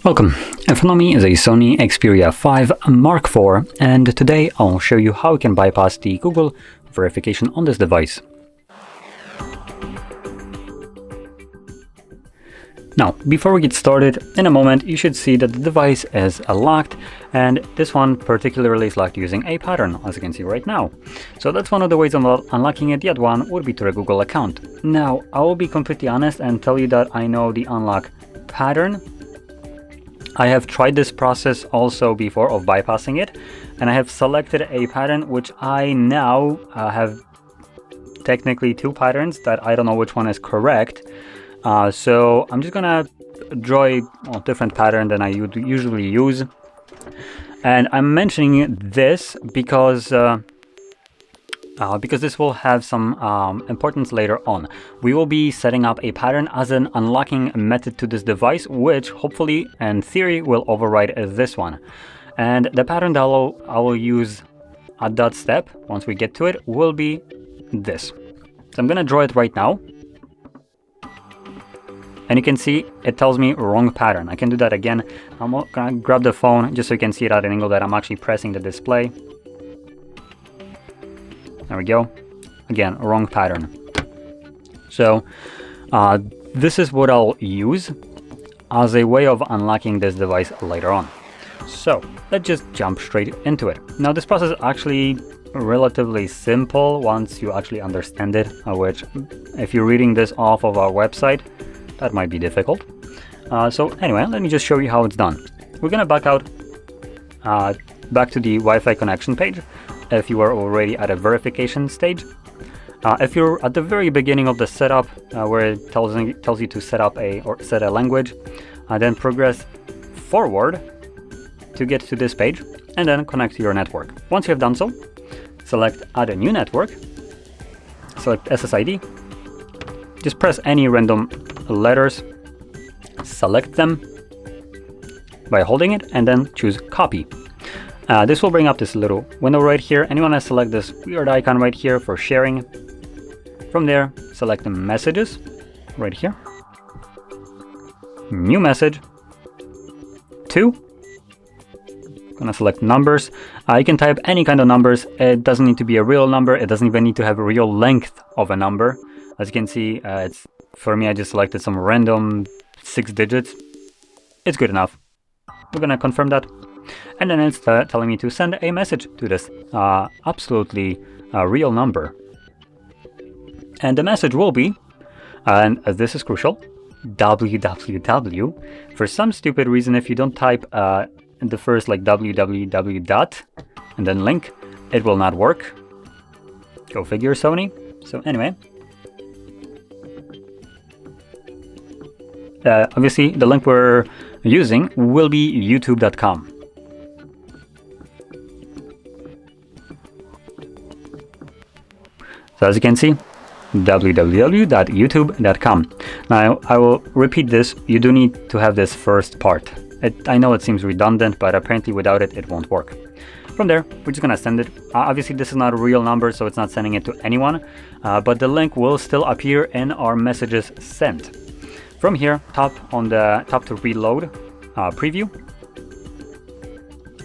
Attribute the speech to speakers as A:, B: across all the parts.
A: Welcome, in front of me is a SONY Xperia 5 Mark IV, and today I'll show you how you can bypass the Google verification on this device. Now, before we get started, in a moment you should see that the device is locked, and this one particularly is locked using a pattern, as you can see right now. So that's one of the ways of unlocking it. The other one would be through a Google account. Now, I will be completely honest and tell you that I know the unlock pattern. I have tried this process also before of bypassing it, and I have selected a pattern which I now have technically two patterns that I don't know which one is correct. So I'm just gonna draw a different pattern than I usually use. And I'm mentioning this because this will have some importance later on. We will be setting up a pattern as an unlocking method to this device, which hopefully, in theory, will override this one. And the pattern that I will use at that step, once we get to it, will be this. So I'm gonna draw it right now. And you can see it tells me wrong pattern. I can do that again. I'm gonna grab the phone just so you can see it at an angle that I'm actually pressing the display. There we go. Again, wrong pattern. So this is what I'll use as a way of unlocking this device later on. So let's just jump straight into it. Now this process is actually relatively simple once you actually understand it, which if you're reading this off of our website, that might be difficult. So anyway, let me just show you how it's done. We're gonna back out back to the Wi-Fi connection page if you are already at a verification stage. If you're at the very beginning of the setup where it tells you to set a language, then progress forward to get to this page and then connect to your network. Once you have done so, select add a new network, select SSID, just press any random letters, select them by holding it, and then choose copy. This will bring up this little window right here, and you want to select this weird icon right here for sharing. From there, select the messages right here. New message. 2. Gonna select numbers. You can type any kind of numbers. It doesn't need to be a real number. It doesn't even need to have a real length of a number. As you can see, for me, I just selected some random 6 digits. It's good enough. We're gonna confirm that. And then it's telling me to send a message to this absolutely real number. And the message will be, and this is crucial, www. For some stupid reason, if you don't type in the first like www dot and then link, it will not work. Go figure, Sony. So anyway, obviously the link we're using will be youtube.com. So as you can see, www.youtube.com. Now I will repeat this. You do need to have this first part. I know it seems redundant, but apparently without it, it won't work. From there, we're just gonna send it. Obviously this is not a real number, so it's not sending it to anyone, but the link will still appear in our messages sent. From here, tap to reload preview,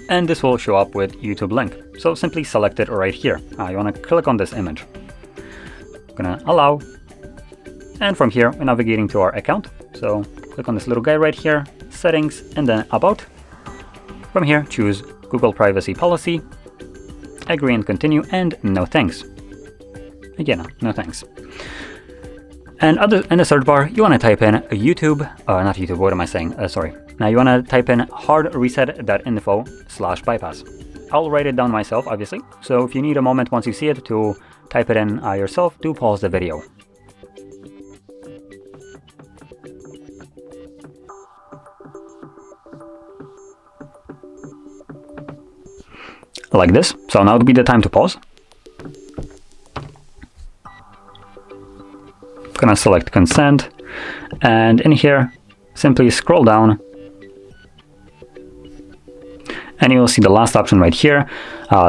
A: and this will show up with YouTube link. So simply select it right here. You wanna click on this image. Gonna allow, and from here we're navigating to our account, so click on this little guy right here, settings, and then about. From here choose Google privacy policy, agree and continue, and no thanks. Again, no thanks. And in the search bar you want to type in YouTube, not YouTube, what am I saying, sorry. Now you want to type in HardReset.Info/bypass. I'll write it down myself, obviously, so if you need a moment once you see it to type it in yourself, do pause the video. Like this. So now would be the time to pause. Gonna select consent, and in here simply scroll down and you will see the last option right here,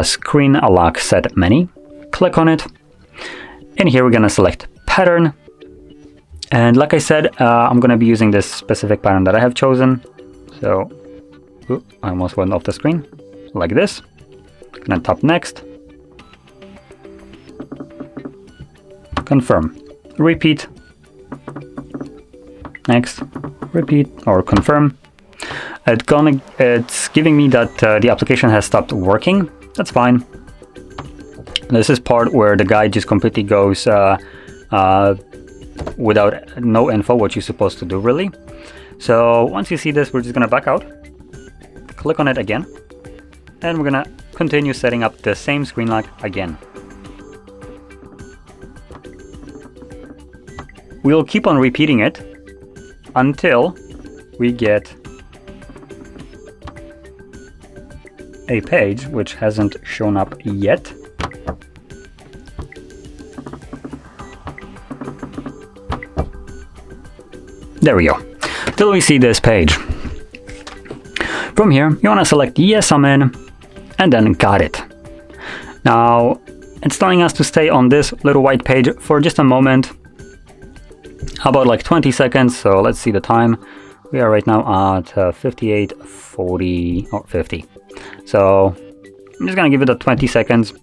A: screen lock set many. Click on it. In here we're gonna select pattern, and like I said, I'm gonna be using this specific pattern that I have chosen. So, I almost went off the screen, like this. Gonna tap next. Confirm. Repeat. Next. Repeat or confirm. It's giving me that the application has stopped working. That's fine. This is part where the guide just completely goes without no info what you're supposed to do really. So once you see this, we're just gonna back out, click on it again, and we're gonna continue setting up the same screen lock again. We'll keep on repeating it until we get a page which hasn't shown up yet. There we go. Till we see this page. From here, you want to select yes, I'm in, and then got it. Now, it's telling us to stay on this little white page for just a moment. About like 20 seconds, so let's see the time. We are right now at 58:40 or 50. So I'm just gonna give it a 20 seconds.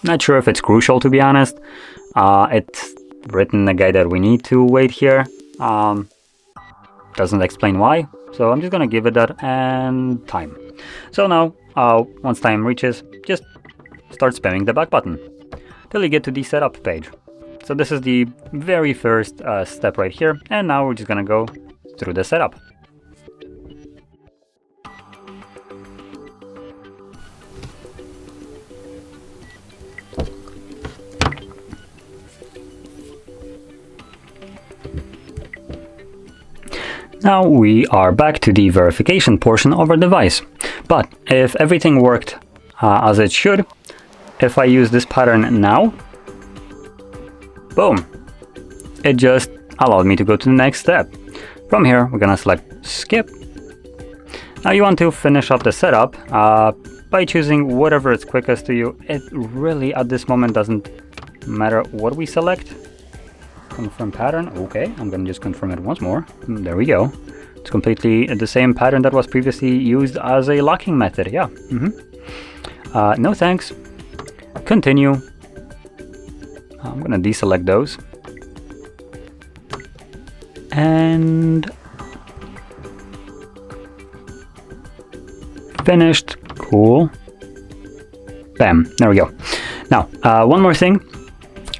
A: Not sure if it's crucial, to be honest. It's written the guide that we need to wait here. Doesn't explain why, so I'm just gonna give it that and time. So now, once time reaches, just start spamming the back button till you get to the setup page. So this is the very first step right here, and now we're just gonna go through the setup. Now we are back to the verification portion of our device. But if everything worked as it should, if I use this pattern now, boom, it just allowed me to go to the next step. From here, we're gonna select skip. Now you want to finish up the setup by choosing whatever is quickest to you. It really, at this moment, doesn't matter what we select. Confirm pattern. Okay, I'm gonna just confirm it once more. There we go. It's completely the same pattern that was previously used as a locking method. Yeah. No thanks. Continue. I'm gonna deselect those. And finished. Cool. Bam. There we go. Now, one more thing.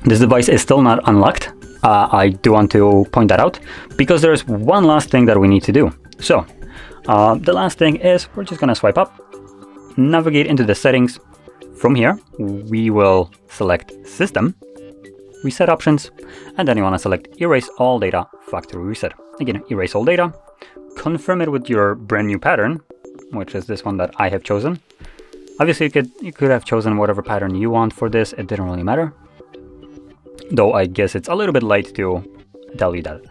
A: This device is still not unlocked. I do want to point that out because there's one last thing that we need to do. So the last thing is we're just gonna swipe up, navigate into the settings. From here, we will select System, Reset Options, and then you want to select Erase All Data Factory Reset. Again, erase all data, confirm it with your brand new pattern, which is this one that I have chosen. Obviously, you could have chosen whatever pattern you want for this. It didn't really matter. Though I guess it's a little bit late to tell you that.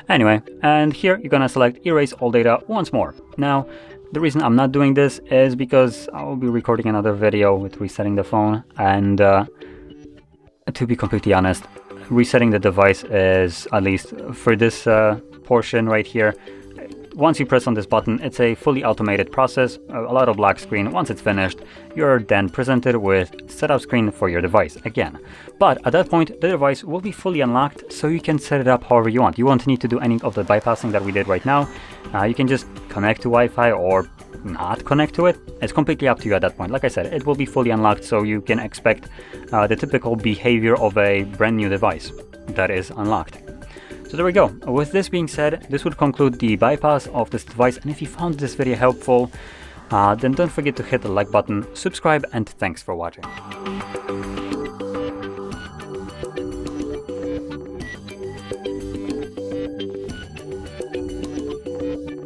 A: Anyway, and here you're gonna select Erase All Data once more. Now, the reason I'm not doing this is because I will be recording another video with resetting the phone, and to be completely honest, resetting the device is, at least for this portion right here, once you press on this button, it's a fully automated process, a lot of black screen. Once it's finished, you're then presented with setup screen for your device again. But at that point, the device will be fully unlocked, so you can set it up however you want. You won't need to do any of the bypassing that we did right now. You can just connect to Wi-Fi or not connect to it. It's completely up to you at that point. Like I said, it will be fully unlocked, so you can expect the typical behavior of a brand new device that is unlocked. So there we go. With this being said, this would conclude the bypass of this device, and if you found this video helpful, then don't forget to hit the like button, subscribe, and thanks for watching.